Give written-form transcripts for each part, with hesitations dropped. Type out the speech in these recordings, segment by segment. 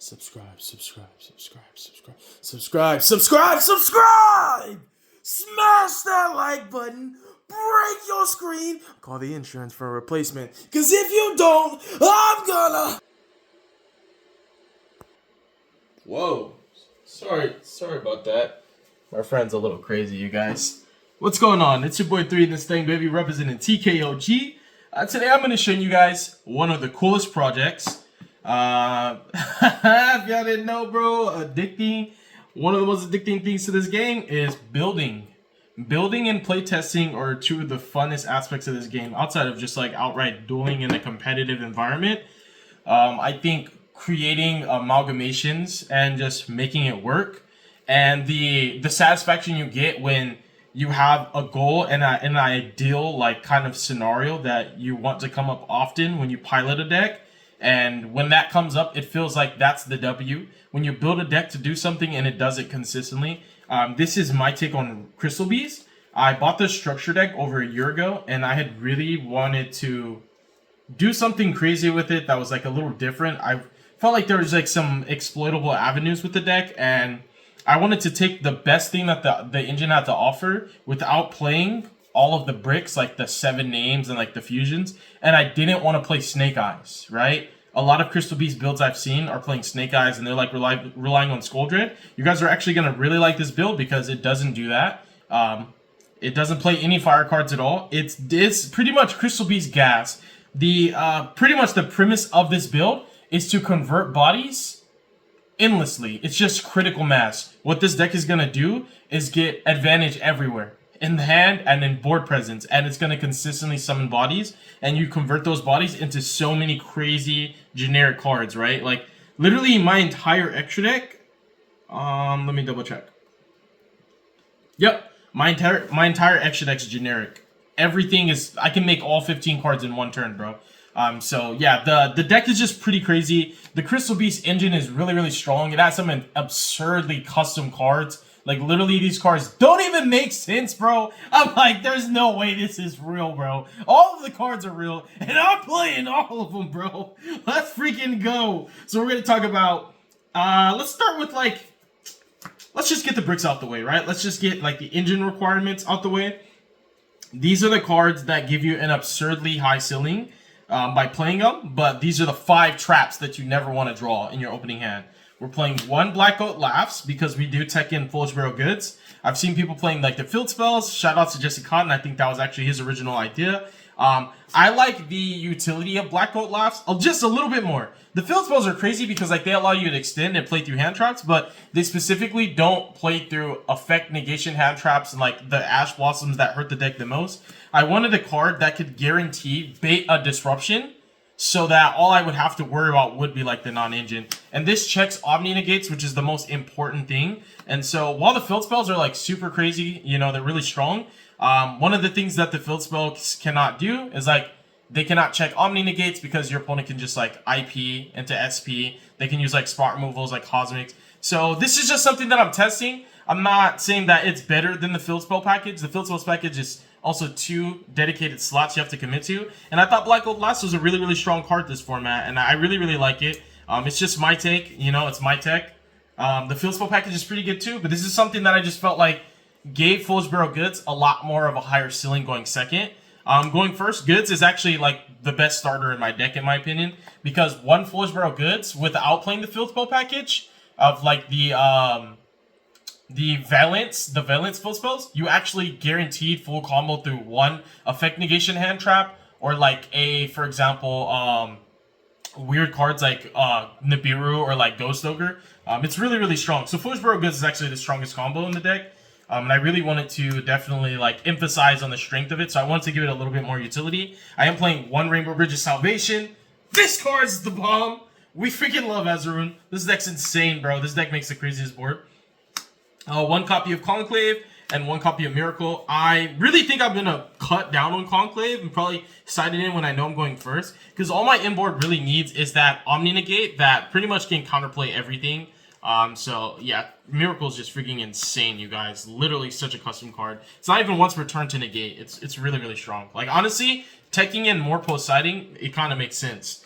Subscribe. Smash that like button. Break your screen. Call the insurance for a replacement. Cause if you don't, I'm gonna. Whoa. Sorry about that. My friend's a little crazy, you guys. What's going on? It's your boy 3 in this thing, baby, representing TKOG. Today I'm going to show you guys one of the coolest projects. If y'all didn't know, bro, addicting. One of the most addicting things to this game is building. Building and playtesting are two of the funnest aspects of this game, outside of just like outright dueling in a competitive environment. I think creating amalgamations and just making it work, and the satisfaction you get when you have a goal and an ideal like kind of scenario that you want to come up often when you pilot a deck, and when that comes up, it feels like that's the W. When you build a deck to do something and it does it consistently. This is my take on Crystal Beast. I bought this structure deck over a year ago, and I had really wanted to do something crazy with it that was like a little different. I felt like there was like some exploitable avenues with the deck, and I wanted to take the best thing that the engine had to offer without playing all of the bricks, like the 7 names and like the fusions, and I didn't want to play Snake Eyes, right? A lot of Crystal Beast builds I've seen are playing Snake Eyes, and they're like relying on Skull Dread. You guys are actually going to really like this build because it doesn't do that. It doesn't play any fire cards at all. It's pretty much Crystal Beast gas. Pretty much the premise of this build is to convert bodies endlessly. It's just critical mass. What this deck is going to do is get advantage everywhere. In the hand and in board presence, and it's going to consistently summon bodies, and you convert those bodies into so many crazy generic cards, right? Like literally my entire extra deck, let me double check. Yep, my entire extra deck is generic. Everything is, I can make all 15 cards in one turn, bro. So yeah, the deck is just pretty crazy. The Crystal Beast engine is really strong. It has some absurdly custom cards. Like, literally, these cards don't even make sense, bro. I'm like, there's no way this is real, bro. All of the cards are real, and I'm playing all of them, bro. Let's freaking go. So we're going to talk about, let's start with, like, let's just get the bricks out the way, right? Let's just get, like, the engine requirements out the way. These are the cards that give you an absurdly high ceiling by playing them, but these are the 5 traps that you never want to draw in your opening hand. We're playing 1 Black Oat Laughs because we do tech in Foolish Barrel Goods. I've seen people playing like the field spells. Shout out to Jesse Cotton. I think that was actually his original idea. I like the utility of Black Oat Laughs just a little bit more. The field spells are crazy because like they allow you to extend and play through hand traps, but they specifically don't play through effect negation hand traps and like the Ash Blossoms that hurt the deck the most. I wanted a card that could guarantee bait a disruption, so that all I would have to worry about would be like the non-engine. And this checks Omni Negates, which is the most important thing. And so while the field spells are like super crazy, you know, they're really strong. One of the things that the field spells cannot do is like, they cannot check Omni Negates because your opponent can just like IP into SP. They can use like spot removals like Cosmics. So this is just something that I'm testing. I'm not saying that it's better than the field spell package. The field spells package is also 2 dedicated slots you have to commit to. And I thought Black Gold Last was a really strong card this format, and I really like it. It's just my take, you know, it's my tech. The field spell package is pretty good too, but this is something that I just felt like gave Foolish Barrel Goods a lot more of a higher ceiling going second. Going first, Goods is actually like the best starter in my deck in my opinion, because 1 Foolish Barrel Goods without playing the field spell package of like the Valence field spells, you actually guaranteed full combo through 1 effect negation hand trap, or like for example, weird cards like Nibiru or like Ghost Ogre. It's really strong. So Foolish Barrel Goods is actually the strongest combo in the deck. And I really wanted to definitely like emphasize on the strength of it, so I wanted to give it a little bit more utility. I am playing 1 Rainbow Bridge of Salvation. This card's the bomb. We freaking love Azarun. This deck's insane, bro. This deck makes the craziest board. 1 copy of Conclave and 1 copy of Miracle. I really think I'm going to cut down on Conclave and probably side it in when I know I'm going first, because all my inboard really needs is that Omni Negate that pretty much can counterplay everything. So yeah, Miracle is just freaking insane, you guys. Literally such a custom card. It's not even once per turn to negate. It's really strong. Like honestly, teching in more post siding, it kind of makes sense.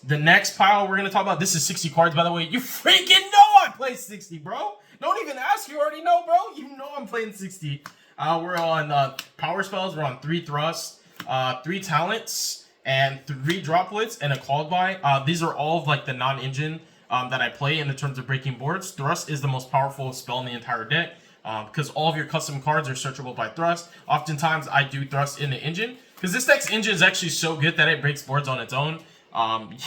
The next pile we're going to talk about, this is 60 cards, by the way. You freaking know I play 60, bro. Don't even ask, you already know, bro. You know I'm playing 60. We're on power spells. We're on 3 thrusts, 3 talents, and 3 droplets, and a called by. These are all of like the non-engine that I play in the terms of breaking boards. Thrust is the most powerful spell in the entire deck because all of your custom cards are searchable by thrust. Oftentimes I do thrust in the engine because this deck's engine is actually so good that it breaks boards on its own.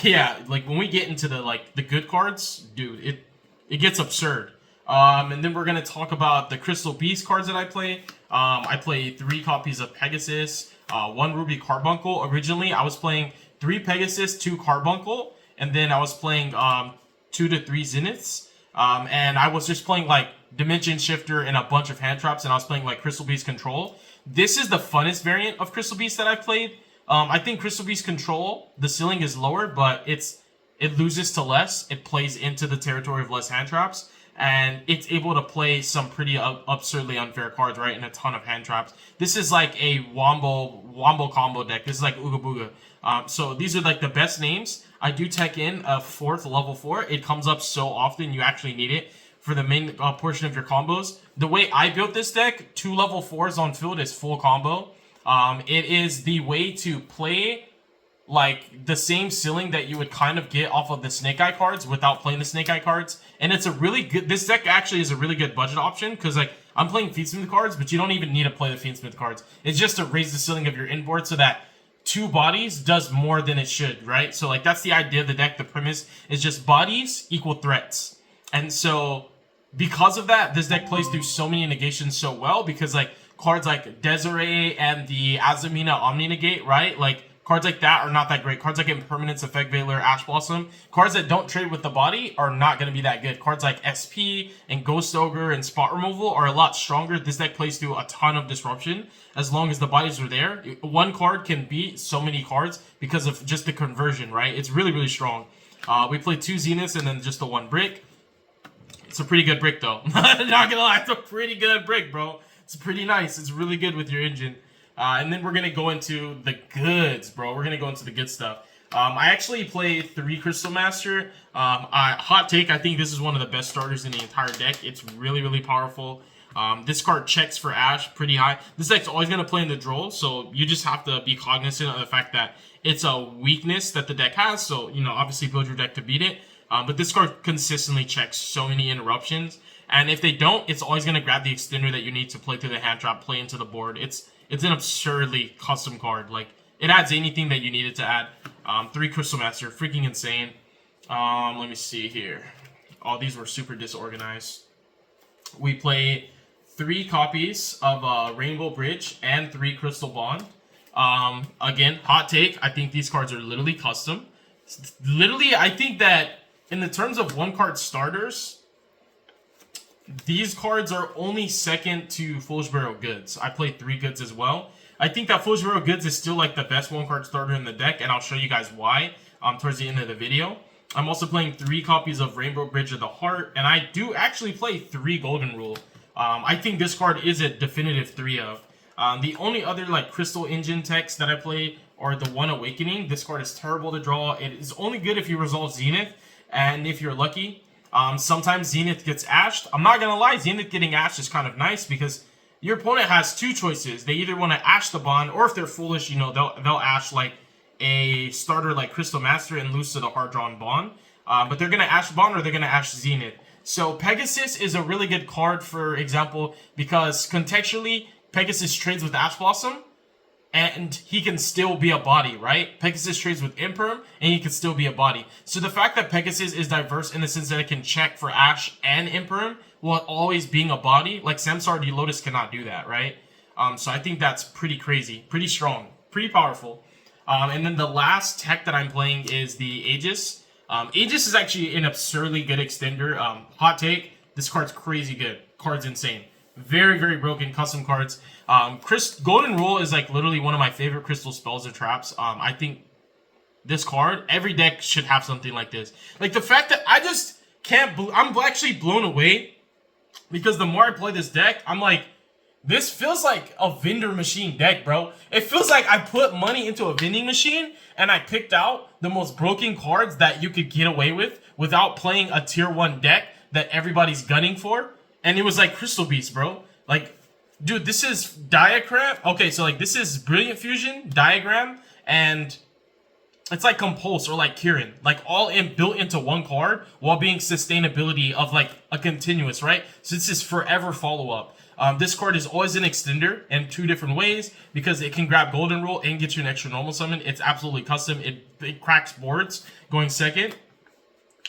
Yeah, like when we get into the good cards, dude, it gets absurd. And then we're gonna talk about the Crystal Beast cards that I play. I play 3 copies of Pegasus, 1 Ruby Carbuncle. Originally, I was playing 3 Pegasus, 2 Carbuncle, and then I was playing 2 to 3 Zeniths. And I was just playing like Dimension Shifter and a bunch of hand traps, and I was playing like Crystal Beast Control. This is the funnest variant of Crystal Beast that I've played. I think Crystal Beast Control, the ceiling is lower, but it loses to less. It plays into the territory of less hand traps, and it's able to play some pretty absurdly unfair cards, right? And a ton of hand traps. This is like a wombo combo deck. This is like Ooga Booga. So these are like the best names. I do tech in a 4th level 4. It comes up so often you actually need it for the main portion of your combos. The way I built this deck, 2 level 4s on field is full combo. It is the way to play like the same ceiling that you would kind of get off of the Snake Eye cards without playing the Snake Eye cards. And it's a really good, this deck actually is a really good budget option because like I'm playing Fiendsmith cards, but you don't even need to play the Fiendsmith cards. It's just to raise the ceiling of your inboard so that 2 bodies does more than it should, right? So like that's the idea of the deck. The premise is just bodies equal threats. And so because of that, this deck plays through so many negations so well because like cards like Desiree and the Azamina Omni Negate, right? Like cards like that are not that great. Cards like Impermanence, Effect Veiler, Ash Blossom, cards that don't trade with the body are not going to be that good. Cards like SP and Ghost Ogre and Spot Removal are a lot stronger. This deck plays through a ton of disruption as long as the bodies are there. 1 card can beat so many cards because of just the conversion, right? It's really, really strong. We play 2 Zeniths and then just the 1 brick. It's a pretty good brick though. Not gonna lie, it's a pretty good brick, bro. It's pretty nice. It's really good with your engine. And then we're going to go into the goods, bro. We're going to go into the good stuff. I actually play 3 Crystal Master. Hot take, I think this is one of the best starters in the entire deck. It's really, really powerful. This card checks for Ash pretty high. This deck's always going to play in the draw, so you just have to be cognizant of the fact that it's a weakness that the deck has. So, you know, obviously build your deck to beat it. But this card consistently checks so many interruptions. And if they don't, it's always going to grab the extender that you need to play through the hand trap, play into the board. It's an absurdly custom card. Like, it adds anything that you needed to add. 3 Crystal Master, freaking insane. Let me see here. Oh, these were super disorganized. We play 3 copies of Rainbow Bridge and 3 Crystal Bond. Again, hot take. I think these cards are literally custom. Literally, I think that in the terms of 1-card starters, these cards are only second to Foolish Barrel Goods. I played 3 goods as well. I think that Foolish Barrel Goods is still like the best 1-card starter in the deck, and I'll show you guys why towards the end of the video. I'm also playing 3 copies of Rainbow Bridge of the Heart, and I do actually play 3 Golden Rule. I think this card is a definitive 3 of. The only other like Crystal Engine techs that I play are the 1 Awakening. This card is terrible to draw. It is only good if you resolve Zenith, and if you're lucky. Sometimes Zenith gets ashed. I'm not gonna lie, Zenith getting ashed is kind of nice because your opponent has 2 choices. They either want to ash the bond, or if they're foolish, you know, they'll ash like a starter like Crystal Master and lose to the hard drawn bond. But they're gonna ash bond or they're gonna ash Zenith. So Pegasus is a really good card, for example, because contextually Pegasus trades with Ash Blossom, and he can still be a body, right? Pegasus trades with Imperm, and he can still be a body. So the fact that Pegasus is diverse in the sense that it can check for Ash and Imperm while always being a body, like Samsara D Lotus cannot do that, right? So I think that's pretty crazy, pretty strong, pretty powerful. And then the last tech that I'm playing is the Aegis. Aegis is actually an absurdly good extender. Hot take, this card's crazy good. Card's insane. Very, very broken custom cards. Golden Rule is like literally one of my favorite crystal spells or traps. I think this card, every deck should have something like this. Like the fact that I just can't, I'm actually blown away because the more I play this deck, I'm like, This feels like a vendor machine deck, bro. It feels like I put money into a vending machine and I picked out the most broken cards that you could get away with without playing a tier 1 deck that everybody's gunning for. And it was like Crystal Beast, bro. Like, dude, this is Diagram. Okay, so like this is Brilliant Fusion, Diagram, and it's like Compulse or like Kieran, like all built into one card while being sustainability of like a continuous, right? So this is forever follow-up. This card is always an extender in 2 different ways because it can grab Golden Rule and get you an extra normal summon. It's absolutely custom. It cracks boards going second.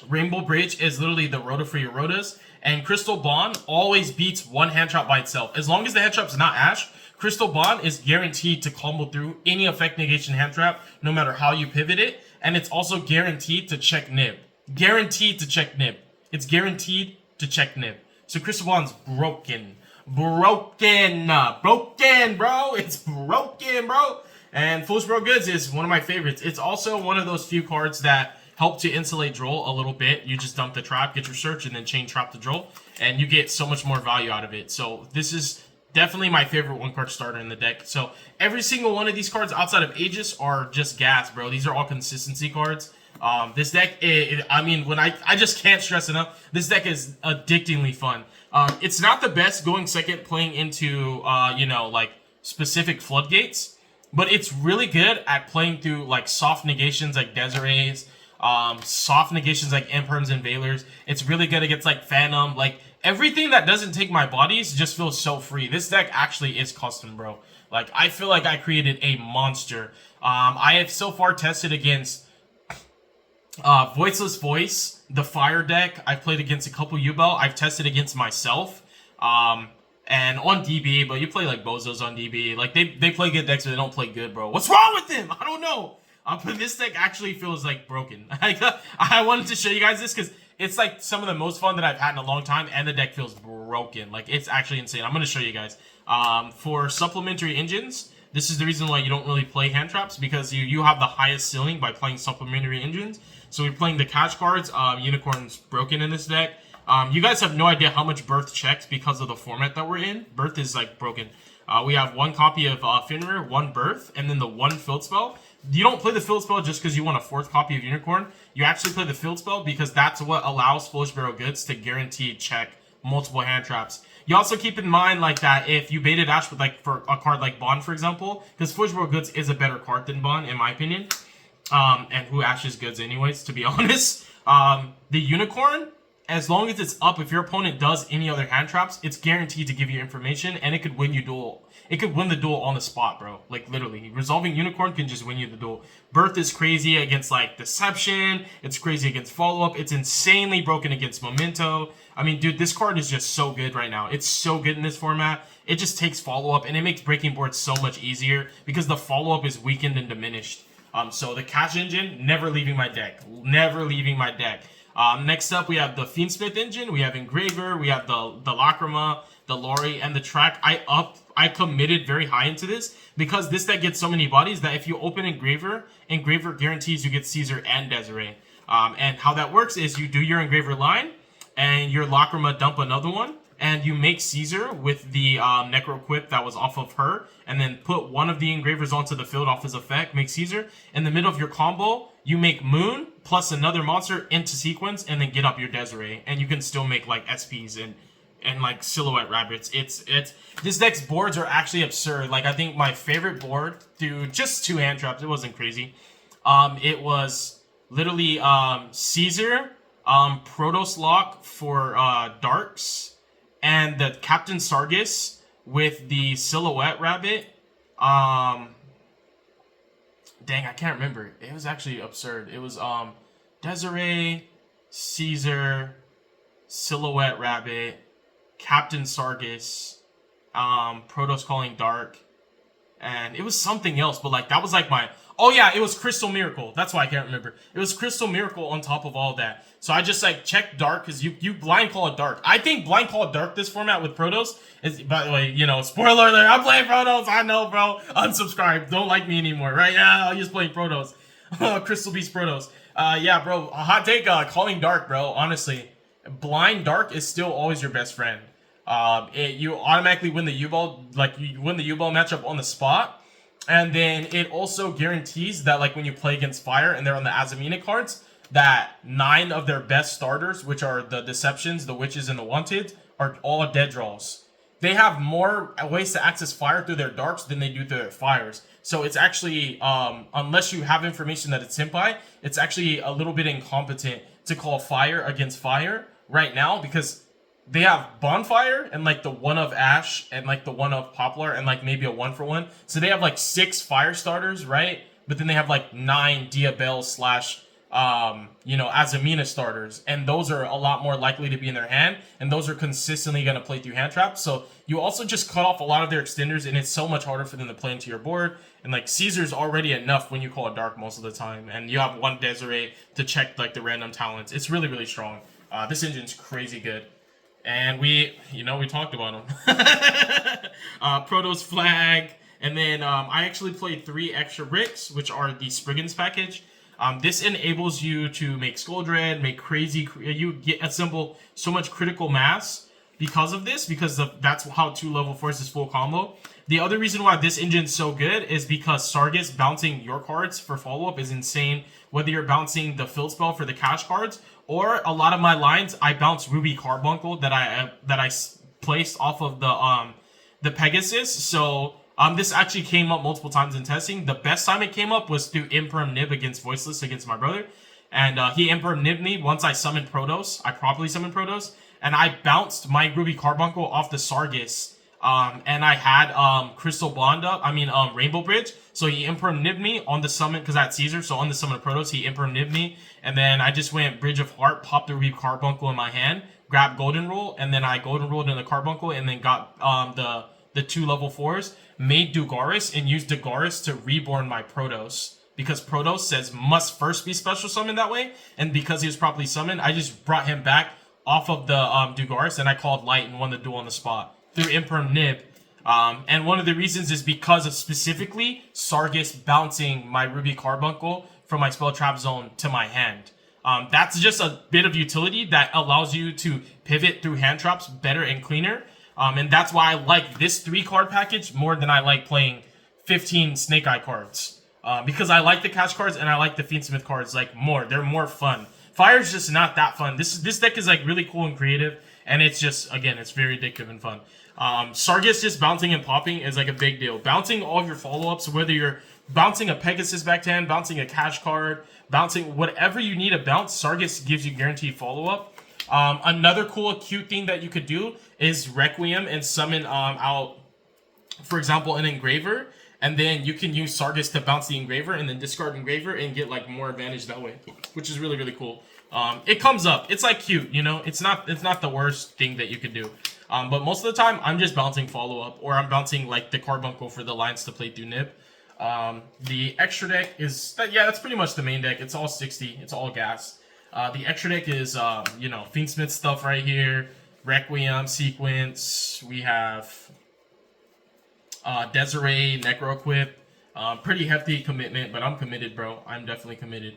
Rainbow Bridge is literally the Rota for your Rotas. And Crystal Bond always beats one hand trap by itself. As long as the hand trap's not Ash, Crystal Bond is guaranteed to combo through any effect negation hand trap, no matter how you pivot it. And it's also guaranteed to check Nib. Guaranteed to check Nib. It's guaranteed to check Nib. So Crystal Bond's broken. Broken, bro. It's broken, bro. And Foolish Bro Goods is one of my favorites. It's also one of those few cards that help to insulate Droll a little bit. You just dump the trap, get your search, and then chain trap the Droll, and you get so much more value out of it. So this is definitely my favorite 1-card starter in the deck. So every single one of these cards outside of Aegis are just gas, bro. These are all consistency cards. This deck, I mean, when I just can't stress enough, this deck is addictingly fun. It's not the best going second playing into, you know, like specific floodgates, but it's really good at playing through like soft negations like Desiree's, soft negations like Imperms and Veilers. It's really good against like Phantom. Like everything that doesn't take my bodies just feels so free. This deck actually is custom, bro. Like I feel like I created a monster. I have so far tested against Voiceless Voice, the Fire deck. I've played against a couple Yubel. I've tested against myself. And on DB, but you play like bozos on DB. Like they play good decks, but they don't play good, bro. What's wrong with them? I don't know. But this deck actually feels like broken. I wanted to show you guys this because it's like some of the most fun that I've had in a long time, and the deck feels broken. Like it's actually insane. I'm gonna show you guys. For supplementary engines, this is the reason why you don't really play hand traps, because you have the highest ceiling by playing supplementary engines. So we're playing the cash cards. Unicorn's broken in this deck. You guys have no idea how much Birth checks because of the format that we're in. Birth is like broken. We have 1 copy of Fenrir, 1 Birth, and then the 1 field spell. You don't play the field spell just because you want a 4th copy of Unicorn. You actually play the field spell because that's what allows Foolish Barrel Goods to guarantee check multiple hand traps. You also keep in mind like that if you baited Ash with like for a card like Bond, for example, because Foolish Barrel Goods is a better card than Bond in my opinion. And who Ash's goods anyways, to be honest. The Unicorn, as long as it's up, if your opponent does any other hand traps, it's guaranteed to give you information, and it could win you duel. It could win the duel on the spot, bro. Like, literally. Resolving Unicorn can just win you the duel. Birth is crazy against, like, Deception. It's crazy against Follow-Up. It's insanely broken against Memento. I mean, dude, this card is just so good right now. It's so good in this format. It just takes Follow-Up, and it makes breaking boards so much easier because the Follow-Up is weakened and diminished. So the Cash Engine, never leaving my deck. Never leaving my deck. Next up, we have the Fiendsmith engine, we have Engraver, we have the Lacrima, the Lori, and the Track. I committed very high into this because this deck gets so many bodies that if you open Engraver, Engraver guarantees you get Caesar and Desiree. And how that works is you do your Engraver line, and your Lacrima dump another one, and you make Caesar with the Necro Quip that was off of her, and then put one of the Engravers onto the field off his effect, make Caesar. In the middle of your combo, you make Moon plus another monster into sequence, and then get up your Desiree, and you can still make like SPs and like Silhouette Rabbits. It's this deck's boards are actually absurd. Like I think my favorite board through just 2 hand traps, it wasn't crazy. It was literally Caesar, Protoss Lock for Darks, and the Captain Sargus with the Silhouette Rabbit. Dang, I can't remember. It was actually absurd. It was Desiree, Caesar, Silhouette Rabbit, Captain Sargus, Protoss Calling Dark, and it was something else, but like that was like my... Oh yeah, it was Crystal Miracle. That's why I can't remember. It was Crystal Miracle on top of all that. So I just like checked Dark because you blind call it Dark. I think blind call Dark this format with Protoss is, by the way, you know, spoiler alert, I'm playing Protoss. I know, bro. Unsubscribe. Don't like me anymore, right? Yeah, I'm just playing Protoss. Crystal Beast Protoss. Yeah, bro. A hot take, calling Dark, bro. Honestly, blind Dark is still always your best friend. You automatically win the U-Ball, like you win the U-Ball matchup on the spot. And then it also guarantees that like when you play against Fire and they're on the Azamina cards, that 9 of their best starters, which are the Deceptions, the Witches, and the Wanted, are all dead draws. They have more ways to access Fire through their Darks than they do through their Fires. So it's actually, unless you have information that it's Senpai, it's actually a little bit incompetent to call Fire against Fire right now, because they have Bonfire and like the one of Ash and like the one of Poplar and like maybe a 1-for-1. So they have like 6 Fire starters, right? But then they have like 9 Diabelle slash Azamina starters, and those are a lot more likely to be in their hand, and those are consistently going to play through hand traps. So you also just cut off a lot of their extenders, and it's so much harder for them to play into your board. And like Caesar's already enough when you call a Dark most of the time, and you have one Desiree to check like the random talents. It's really, really strong. This engine's crazy good. And we talked about him. Protoss Flag, and then I actually played 3 extra bricks, which are the Spriggans package. This enables you to make Skull Dread, make crazy, you assemble so much critical mass because of this, because that's how 2 level 4s is full combo. The other reason why this engine's so good is because Sargus bouncing your cards for follow-up is insane. Whether you're bouncing the field spell for the cash cards, or a lot of my lines, I bounce Ruby Carbuncle that I placed off of the Pegasus. So this actually came up multiple times in testing. The best time it came up was through IMPERM Nib against Voiceless against my brother. And he IMPERM Nibbed me once I summoned Protoss. I properly summoned Protoss. And I bounced my Ruby Carbuncle off the Sargus. And I had Crystal Bond up, Rainbow Bridge. So he IMPERM Nibbed me on the summon, because I had Caesar. So on the summon of Protoss, he IMPERM Nibbed me. And then I just went Bridge of Heart, popped the Ruby Carbuncle in my hand, grabbed Golden Roll, and then I Golden Rolled in the Carbuncle, and then got the 2 level 4s, made Dugaris, and used Dugaris to reborn my Protoss. Because Protoss says must first be special summoned that way, and because he was properly summoned, I just brought him back off of the Dugaris, and I called Light and won the duel on the spot through IMPERM Nib. And one of the reasons is because of specifically Sargus bouncing my Ruby Carbuncle from my Spell Trap Zone to my hand. That's just a bit of utility that allows you to pivot through hand traps better and cleaner. And that's why I like this 3-card package more than I like playing 15 Snake Eye cards. Because I like the cash cards and I like the Fiendsmith cards like more. They're more fun. Fire's just not that fun. This deck is like really cool and creative, and it's just, again, it's very addictive and fun. Sargus just bouncing and popping is like a big deal. Bouncing all of your follow-ups, whether you're bouncing a Pegasus back to hand, bouncing a cash card, bouncing whatever you need to bounce, Sargus gives you guaranteed follow-up. Another cool, cute thing that you could do is Requiem and summon out, for example, an Engraver, and then you can use Sargus to bounce the Engraver and then discard Engraver and get like more advantage that way, which is really, really cool. It comes up. It's like cute, you know? It's not the worst thing that you could do. But most of the time, I'm just bouncing follow-up, or I'm bouncing like the Carbuncle for the lines to play through Nib. The extra deck is, that's pretty much the main deck. It's all 60. It's all gas. The extra deck is, Fiendsmith stuff right here. Requiem, Sequence. We have Desiree, Necro Equip. Pretty hefty commitment, but I'm committed, bro. I'm definitely committed.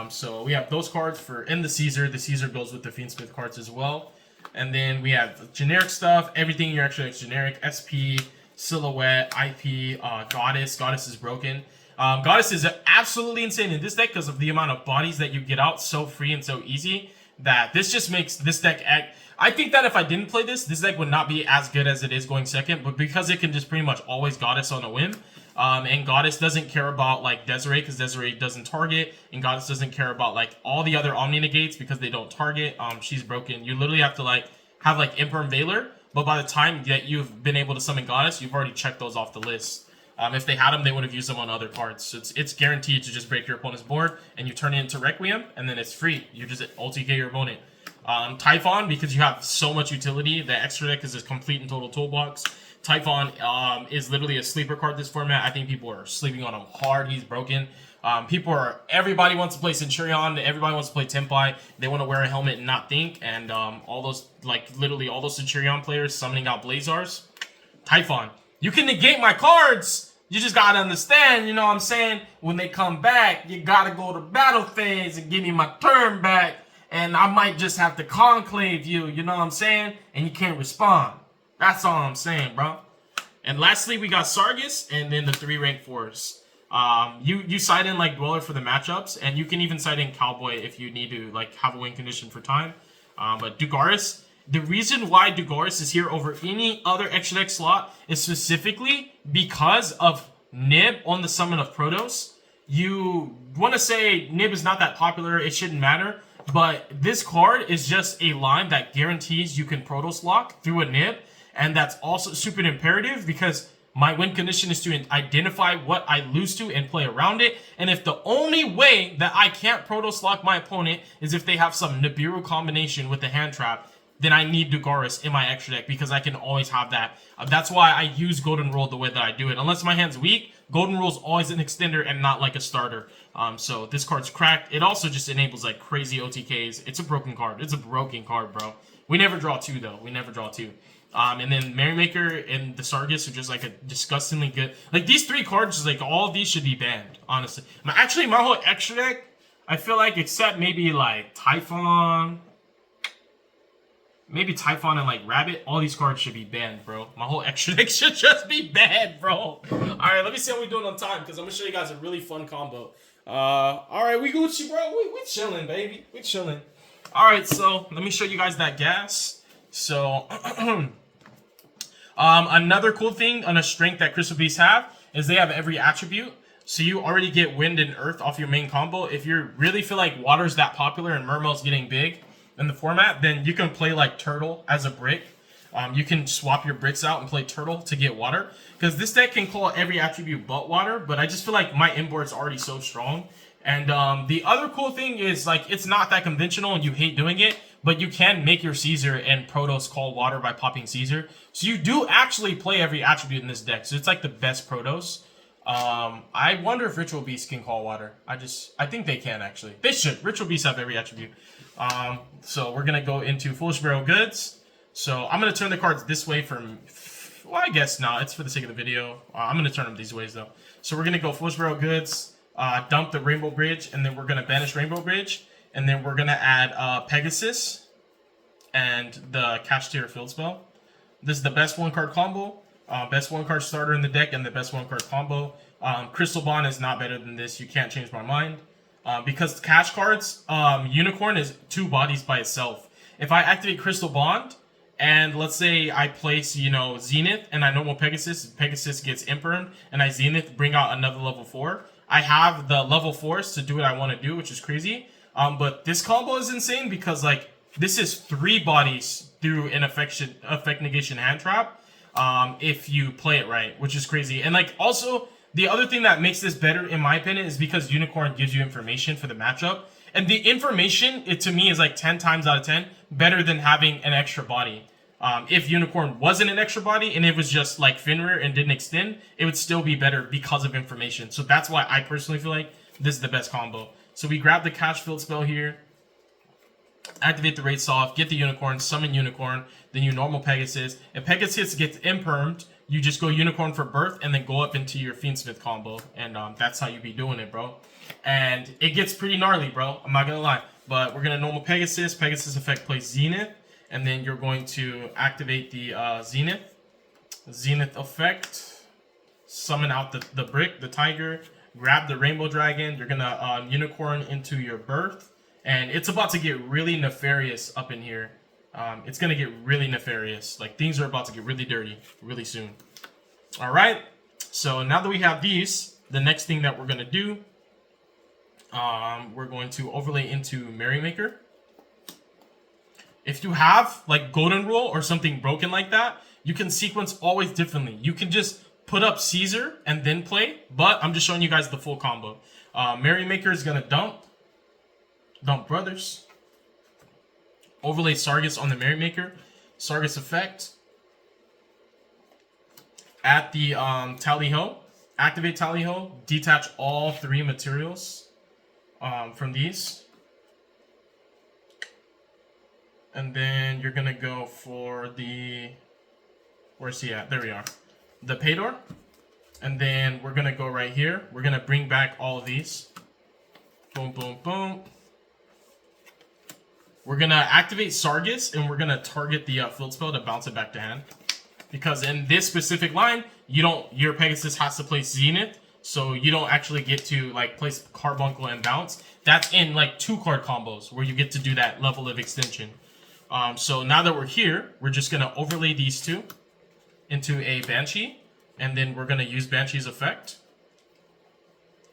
So we have those cards in the Caesar. The Caesar goes with the Fiendsmith cards as well. And then we have generic stuff. Everything in your extra deck is generic. SP, Silhouette, IP, Goddess. Goddess is broken. Goddess is absolutely insane in this deck because of the amount of bodies that you get out so free and so easy, that this just makes this deck act. I think that if I didn't play this deck would not be as good as it is going second, but because it can just pretty much always Goddess on a whim, and Goddess doesn't care about like Desiree because Desiree doesn't target, and Goddess doesn't care about like all the other Omni Negates because they don't target, she's broken. You literally have to like have like IMPERM Veiler, but by the time that you've been able to summon Goddess, you've already checked those off the list. If they had them, they would have used them on other cards. So it's guaranteed to just break your opponent's board, and you turn it into Requiem, and then it's free. You just ulti-K your opponent. Typhon, because you have so much utility, the extra deck is a complete and total toolbox. Typhon is literally a sleeper card this format. I think people are sleeping on him hard. He's broken. Everybody wants to play Centurion. Everybody wants to play Tempai. They want to wear a helmet and not think. And all those, like literally all those Centurion players summoning out Blazars. Typhon, you can negate my cards. You just gotta understand, you know what I'm saying? When they come back, you gotta go to battle phase and give me my turn back. And I might just have to conclave you, you know what I'm saying? And you can't respond. That's all I'm saying, bro. And lastly, we got Sargus, and then the 3 rank 4s. You side in like Dweller for the matchups, and you can even side in Cowboy if you need to like have a win condition for time. But Dugaris, the reason why Dugaris is here over any other extra deck slot is specifically because of Nib on the summon of Protos. You want to say Nib is not that popular, it shouldn't matter, but this card is just a line that guarantees you can Protos lock through a Nib, and that's also super imperative because my win condition is to identify what I lose to and play around it. And if the only way that I can't Protos lock my opponent is if they have some Nibiru combination with the hand trap, then I need Dugaris in my extra deck because I can always have that. That's why I use Golden Rule the way that I do it. Unless my hand's weak, Golden Rule is always an extender and not like a starter. So this card's cracked. It also just enables like crazy OTKs. It's a broken card. It's a broken card, bro. We never draw 2 though. We never draw 2. And then Merrymaker and the Sargus are just like a disgustingly good. Like these 3 cards, like all of these should be banned, honestly. Actually, my whole extra deck, I feel like except maybe like Typhon. Maybe Typhon and like Rabbit, all these cards should be banned, bro. My whole extra deck should just be banned, bro. Alright, let me see how we're doing on time, because I'm going to show you guys a really fun combo. Alright, we Gucci, bro. We chilling, baby. We chilling. Alright, so let me show you guys that gas. So, another cool thing on a strength that Crystal Beasts have is they have every attribute. So you already get Wind and Earth off your main combo. If you really feel like Water's that popular and Mermail's getting big in the format, then you can play like Turtle as a brick. You can swap your bricks out and play Turtle to get Water, because this deck can call every attribute but Water, but I just feel like my inboard's already so strong. And the other cool thing is like it's not that conventional and you hate doing it, but you can make your Caesar and Protos call Water by popping Caesar. So you do actually play every attribute in this deck, so it's like the best Protos. I wonder if Ritual Beasts can call Water. I think they can actually. They should. Ritual Beasts have every attribute. So we're gonna go into Foolish Barrel Goods. So I'm gonna turn the cards this way from, well, I guess not. It's for the sake of the video. I'm gonna turn them these ways though. So we're gonna go Foolish Barrel Goods, dump the Rainbow Bridge, and then we're gonna banish Rainbow Bridge, and then we're gonna add Pegasus and the Cash Tier Field Spell. This is the best 1-card combo, best 1-card starter in the deck, and the best 1-card combo. Crystal Bond is not better than this. You can't change my mind. Because cash cards, Unicorn is 2 bodies by itself. If I activate Crystal Bond, and let's say I place, you know, Zenith, and I normal Pegasus, Pegasus gets IMPERM, and I Zenith, bring out another level 4. I have the level 4s to do what I want to do, which is crazy. But this combo is insane because, like, this is 3 bodies through an effect negation hand trap if you play it right, which is crazy. And, like, also, the other thing that makes this better, in my opinion, is because Unicorn gives you information for the matchup. And the information, to me, is like 10 times out of 10 better than having an extra body. If Unicorn wasn't an extra body and it was just like Fenrir and didn't extend, it would still be better because of information. So that's why I personally feel like this is the best combo. So we grab the Cash Field spell here, activate the Raid Soft, get the Unicorn, summon Unicorn, then you normal Pegasus. If Pegasus gets impermed, you just go Unicorn for Birth and then go up into your Fiendsmith combo. And that's how you be doing it, bro. And it gets pretty gnarly, bro. I'm not going to lie. But we're going to normal Pegasus. Pegasus effect plays Zenith. And then you're going to activate the Zenith. Zenith effect. Summon out the brick, the tiger. Grab the Rainbow Dragon. You're going to Unicorn into your Birth. And it's about to get really nefarious up in here. It's going to get really nefarious. Like, things are about to get really dirty really soon. All right. So now that we have these, the next thing that we're going to do, we're going to overlay into Merrymaker. If you have, like, Golden Rule or something broken like that, you can sequence always differently. You can just put up Caesar and then play, but I'm just showing you guys the full combo. Merrymaker is going to dump Brothers. Overlay Sargus on the Merrymaker. Sargus effect. At the Tally-Ho. Activate Tally-Ho. Detach all 3 materials from these. And then you're going to go for the... Where's he at? There we are. The Paydor. And then we're going to go right here. We're going to bring back all of these. Boom, boom, boom. We're going to activate Sargus, and we're going to target the field spell to bounce it back to hand. because in this specific line, your Pegasus has to place Zenith, so you don't actually get to like place Carbuncle and bounce. That's in like 2-card combos where you get to do that level of extension. So now that we're here, we're just gonna overlay these two into a Banshee, and then we're gonna use Banshee's effect.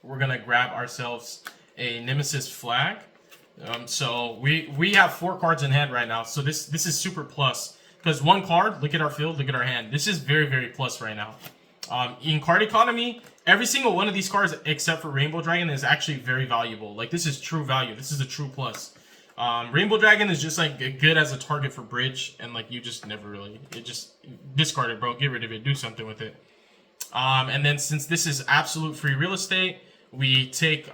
We're gonna grab ourselves a Nemesis flag. So we have 4 cards in hand right now, so this is super plus. Because 1 card, look at our field, look at our hand. This is very, very plus right now. In card economy, every single one of these cards, except for Rainbow Dragon, is actually very valuable. Like, this is true value. This is a true plus. Rainbow Dragon is just, like, good as a target for bridge, and, like, you just never really... It just... Discard it, bro. Get rid of it. Do something with it. And then, since this is absolute free real estate, we take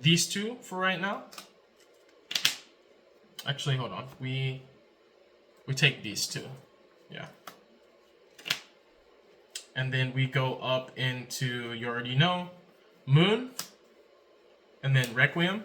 these 2 for right now. Actually, hold on. We take these 2. Yeah. And then we go up into, you already know, Moon. And then Requiem.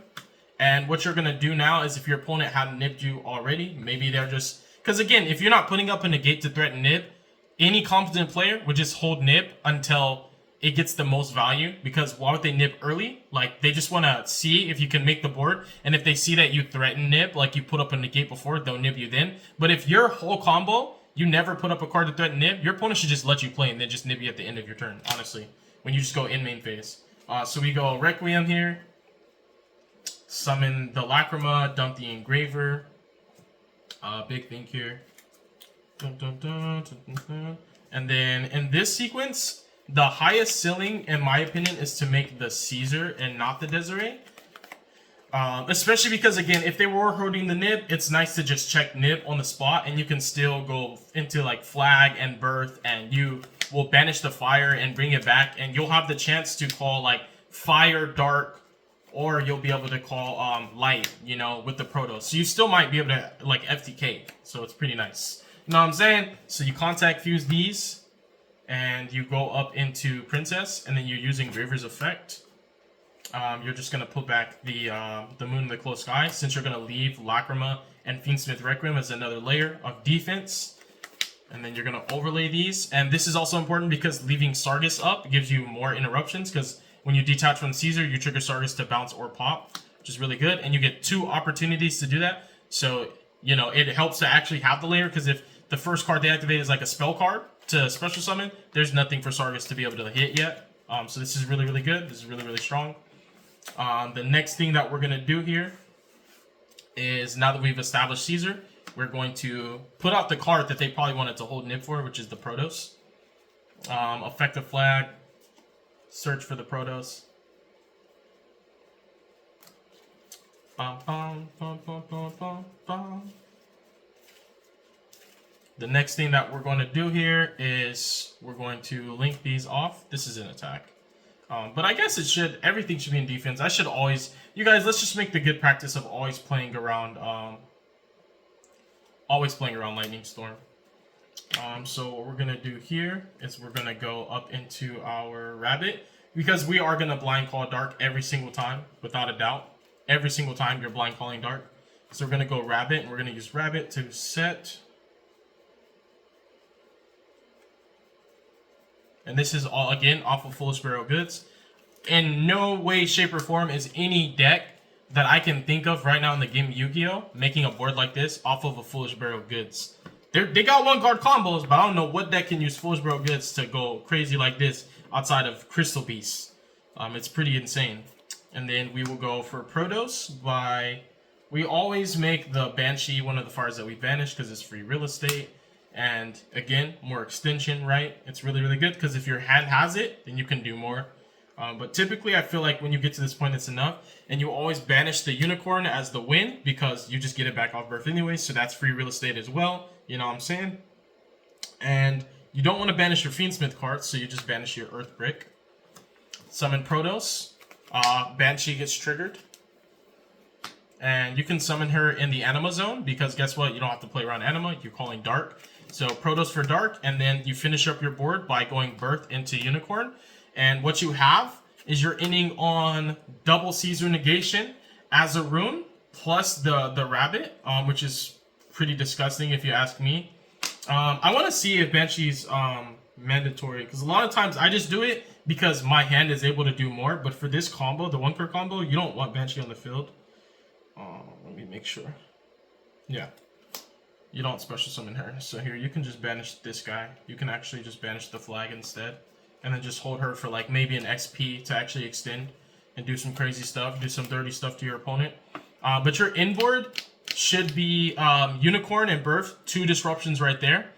And what you're going to do now is if your opponent had nipped you already, maybe they're just... Because again, if you're not putting up a negate to threaten nip, any competent player would just hold nip until it gets the most value. Because why would they nip early? Like, they just want to see if you can make the board. And if they see that you threaten nip, like you put up a negate before, they'll nip you then. But if your whole combo, you never put up a card to threaten nip, your opponent should just let you play and then just nip you at the end of your turn, honestly. When you just go in main phase. So we go Requiem here. Summon the Lacrima, dump the Engraver. Big thing here. Dun, dun, dun, dun, dun, dun. And then in this sequence, the highest ceiling, in my opinion, is to make the Caesar and not the Desiree. Especially because, again, if they were holding the nip, it's nice to just check nip on the spot, and you can still go into, like, flag and birth, and you will banish the fire and bring it back, and you'll have the chance to call, like, fire, dark, or you'll be able to call light, you know, with the Proto. So you still might be able to, like, FTK. So it's pretty nice. You know what I'm saying? So you contact fuse these. And you go up into Princess, and then you're using Graver's effect. You're just gonna put back the Moon in the Close Sky, since you're gonna leave Lacrima and Fiendsmith Requiem as another layer of defense. And then you're gonna overlay these. And this is also important because leaving Sargus up gives you more interruptions, because when you detach from Caesar, you trigger Sargus to bounce or pop, which is really good. And you get 2 opportunities to do that. So, you know, it helps to actually have the layer, because if the first card they activate is like a spell card to special summon, there's nothing for Sargus to be able to hit yet. So this is really, really good. This is really, really strong. The next thing that we're going to do here is, now that we've established Caesar, we're going to put out the card that they probably wanted to hold nip for, which is the Protoss. Effective flag. Search for the Protoss. Bum, bum, bum, bum, bum, bum, bum. The next thing that we're going to do here is we're going to link these off. This is an attack. But I guess everything should be in defense. I should always, you guys, let's just make the good practice of always playing around Lightning Storm. So what we're going to do here is we're going to go up into our Rabbit, because we are going to blind call Dark every single time, without a doubt. Every single time you're blind calling Dark. So we're going to go Rabbit, and we're going to use Rabbit to set. And this is all, again, off of Foolish Burial Goods. In no way, shape, or form is any deck that I can think of right now in the game Yu-Gi-Oh! Making a board like this off of a Foolish Burial Goods. They got 1-card combos, but I don't know what deck can use Foolish Burial Goods to go crazy like this outside of Crystal Beast. It's pretty insane. And then we will go for Protoss by... We always make the Banshee one of the fires that we banish because it's free real estate. And again, more extension, right? It's really, really good because if your hand has it, then you can do more. But typically, I feel like when you get to this point, it's enough. And you always banish the Unicorn as the win because you just get it back off birth anyway. So that's free real estate as well. You know what I'm saying? And you don't want to banish your Fiendsmith cards, so you just banish your Earth Brick. Summon Protoss. Banshee gets triggered. And you can summon her in the Anima Zone because guess what? You don't have to play around Anima. You're calling Dark. So Protoss for Dark, and then you finish up your board by going Birth into Unicorn. And what you have is you're ending on double Caesar negation as a rune, plus the Rabbit, which is pretty disgusting if you ask me. I want to see if Banshee's mandatory, because a lot of times I just do it because my hand is able to do more. But for this combo, the 1 card combo, you don't want Banshee on the field. Let me make sure. Yeah, you don't special summon her. So here, you can just banish this guy. You can actually just banish the flag instead, and then just hold her for like maybe an XP to actually extend and do some crazy stuff, do some dirty stuff to your opponent. But your inboard should be Unicorn and Birth, 2 disruptions right there.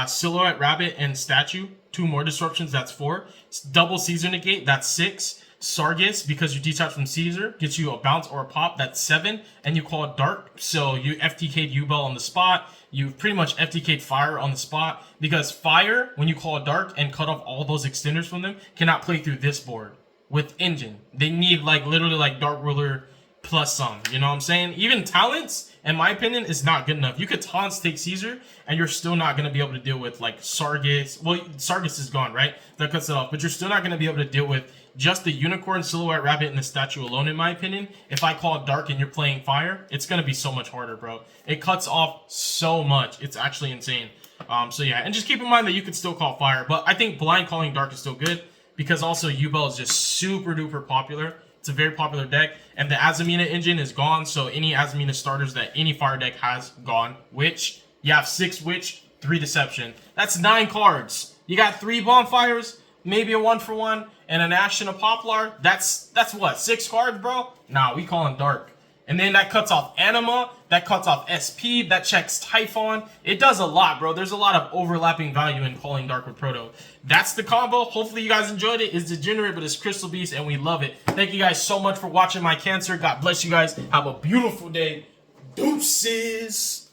Silhouette, Rabbit, and Statue, 2 more disruptions, that's 4. Double Caesar Negate, that's 6. Sargus, because you detach from Caesar, gets you a bounce or a pop, that's 7. And you call it Dark, so you FTK'd U-Bell on the spot. You pretty much FTK'd Fire on the spot, because Fire, when you call it Dark and cut off all those extenders from them, cannot play through this board with Engine. They need like literally like Dark Ruler plus some, you know what I'm saying? Even Talents, in my opinion, is not good enough. You could Taunts take Caesar, and you're still not going to be able to deal with like Sargus. Well, Sargus is gone, right? That cuts it off. But you're still not going to be able to deal with just the Unicorn, Silhouette, Rabbit, and the Statue alone, in my opinion. If I call it Dark and you're playing Fire, it's going to be so much harder, bro. It cuts off so much. It's actually insane. So yeah, and just keep in mind that you could still call Fire. But I think blind calling Dark is still good, because also U-Bell is just super duper popular. It's a very popular deck, and the Azamina engine is gone, so any Azamina starters that any fire deck has, gone. Witch, you have 6 Witch, 3 Deception. That's 9 cards. You got 3 Bonfires, maybe a 1-for-1, and an Ash and a Poplar. That's what, 6 cards, bro? Nah, we calling Dark. And then that cuts off Anima, that cuts off SP, that checks Typhon. It does a lot, bro. There's a lot of overlapping value in calling Dark with Proto. That's the combo. Hopefully you guys enjoyed it. It's degenerate, but it's Crystal Beast, and we love it. Thank you guys so much for watching my Cancer. God bless you guys. Have a beautiful day. Deuces.